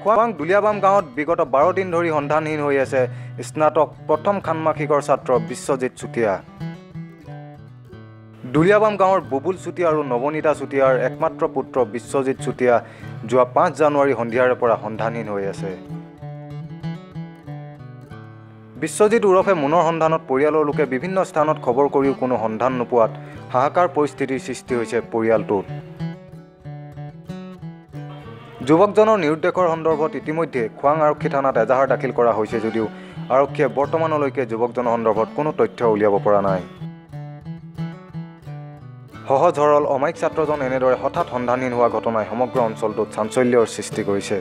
খোৱাং দুলীয়াবাম গাঁৱত বিগত 12 দিন ধৰি সন্ধানহীন হৈ আছে স্নাতক প্ৰথম ষান্মাসিকৰ ছাত্ৰ বিশ্বজিৎ চুতীয়া। দুলীয়াবাম গাঁৱৰ বুবুল চুতীয়া আৰু নৱনীতা চুতীয়াৰ একমাত্ৰ পুত্ৰ বিশ্বজিৎ চুতীয়া যোৱা 5 জানুৱাৰী সন্ধিয়াৰে পৰা সন্ধানহীন হৈ আছে। বিশ্বজিৎ ওৰফে মুনৰ সন্ধানত পৰিয়ালৰ লোকে বিভিন্ন স্থানত খবৰ কৰিও কোনো সন্ধান নোপোৱাত হাহাকাৰ পৰিস্থিতিৰ সৃষ্টি হৈছে পৰিয়ালটোত। যুৱকজনৰ নিৰুদ্দেশৰ সন্দৰ্ভত ইতিমধ্যে খোৱাং আৰক্ষী থানাত এজাহাৰ দাখিল কৰা হৈছে যদিও আৰক্ষীয়ে বৰ্তমানলৈকে যুৱকজনৰ সন্দৰ্ভত কোনো তথ্য উলিয়াব পৰা নাই। সহজ সৰল অমায়িক ছাত্ৰজন এনেদৰে হঠাৎ সন্ধানহীন হোৱা ঘটনাই সমগ্ৰ অঞ্চলটোত চাঞ্চল্যৰ সৃষ্টি কৰিছে।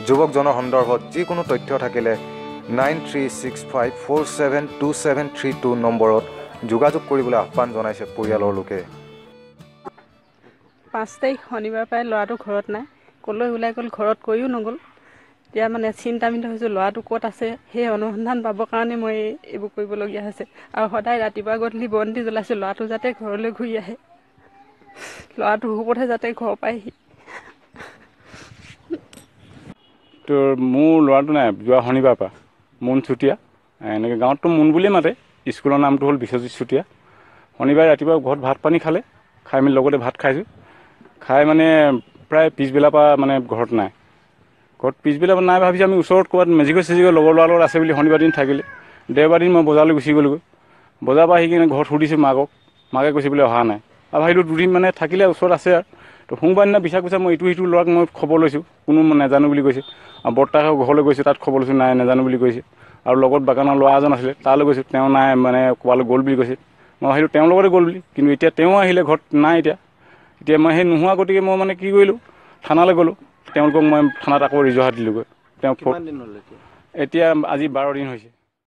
যুৱকজনৰ সন্দৰ্ভত যিকোনো তথ্য থাকিলে 9365472732 নম্বৰত যোগাযোগ কৰিবলৈ আহ্বান জনাইছে পৰিয়ালৰ লোকে। 5 তাৰিখ শনিবাৰ পাই ল'ৰাটো ঘৰত নাই, ক'লৈ ওলাই গ'ল, ঘৰত কৈও নগ'ল। এতিয়া মানে চিন্তামিত হৈছোঁ ল'ৰাটো ক'ত আছে, সেই অনুসন্ধান পাবৰ কাৰণে মই এইবোৰ কৰিবলগীয়া হৈছে। আৰু সদায় ৰাতিপুৱা গধূলি বন্তি জ্বলাইছোঁ ল'ৰাটো যাতে ঘৰলৈ ঘূৰি আহে, ল'ৰাটো সুখতে যাতে ঘৰ পায়হি। তো মোৰ ল'ৰাটো নাই যোৱা শনিবাৰ পৰা মুন চুতীয়া, এনেকৈ গাঁৱততো মুন বুলিয়ে মাতে, স্কুলৰ নামটো হ'ল বিশ্বজিৎ চুতীয়া। শনিবাৰে ৰাতিপুৱা ঘৰত ভাত পানী খালে, খাই মেলি লগতে ভাত খাইছোঁ, খাই মানে প্ৰায় পিছবেলাৰ পৰা মানে ঘৰত নাই। ঘৰত পিছবেলা নাই ভাবিছোঁ আমি ওচৰত ক'ৰবাত মেজিকৰ চেজিকৰ লগৰ ল'ৰাৰ লগত আছে বুলি শনিবাৰ দিন থাকিলে। দেওবাৰ দিন মই বজাৰলৈ গুচি গ'লোগৈ, বজাৰৰ পৰা আহি কিনে ঘৰত সুধিছোঁ মাকক, মাকে কৈছে বোলে অহা নাই। আৰু ভাবিলোঁ দুদিন মানে থাকিলে ওচৰত আছে আৰু। তো সোমবাৰ দিনা বিচাৰ কৈছে মই ইটো সিটো ল'ৰাক মই খবৰ লৈছোঁ, কোনো নাজানো বুলি কৈছে। আৰু বৰ্তাকৰ ঘৰলৈ গৈছোঁ, তাত খবৰ লৈছোঁ, নাই নাজানো বুলি কৈছে। আৰু লগত বাগানৰ ল'ৰা এজন আছিলে তালৈ গৈছোঁ, তেওঁ নাই মানে ক'ৰবালৈ গ'ল বুলি কৈছে। মই ভাবিলোঁ তেওঁৰ লগতে গ'ল বুলি, কিন্তু এতিয়া তেওঁ আহিলে ঘৰত নাই। এতিয়া মই সেই নোহোৱা গতিকে মই মানে কি কৰিলোঁ, থানালৈ গ'লোঁ, তেওঁলোকক মই থানাত আকৌ ৰিজহাত দিলোঁগৈ। তেওঁ এতিয়া আজি 12 দিন হৈছে।